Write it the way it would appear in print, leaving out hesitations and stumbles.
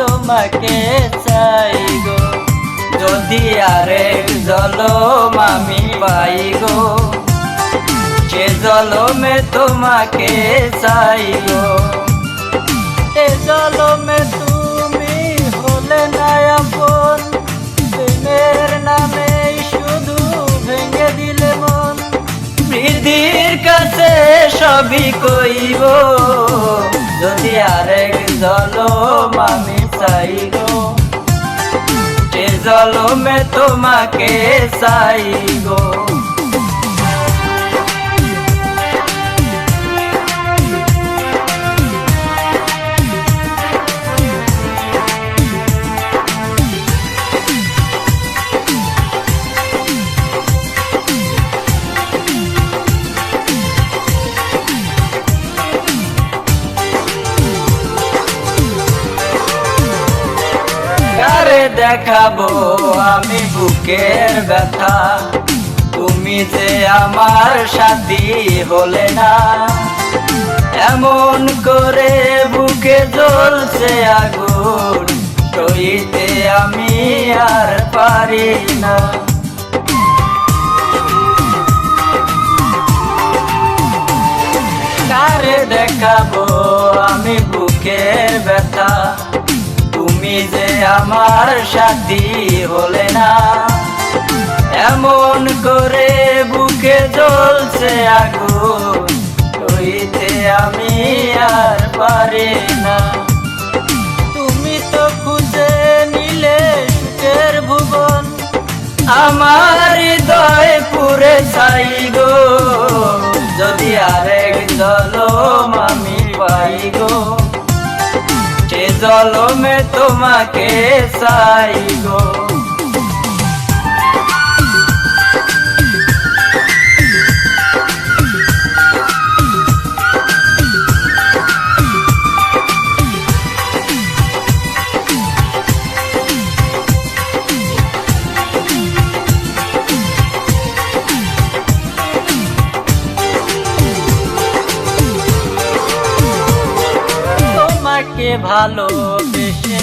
তোমাকে চাই গো, যদি আরেক জলম আমি পাই গো, সে জলমে তোমাকে চাই গো। এ জলমে তুমি হলে না আপন, প্রেমের নামে শুধু ভেঙে দিলে মন। পৃথিবীর কাছে সবই কইব, যদি আরেক জলম আমি চাই গো, সে জলমে তোমাকে চাই গো। কারে দেখাবো আমি বুকের ব্যথা, তুমি যে আমার সাথী হলে না। এমন করে বুকে জ্বলছে আগুন, সইতে আমি আর পারি না। কারে দেখাবো আমি বুকের ব্যথা, তুমি যে আমার সাথী হলে না। এমন করে বুকে জ্বলছে আগুন, সইতে আমি আর পারি না। তুমি তো খুঁজে নিলে সুখের ভুবন, আমার হৃদয় পুরে ছাই গো, যদি আরেক জলম আমি পাই গো, সে জলমে তোমাকে চাই গো। তোমাকে ভালোবেসে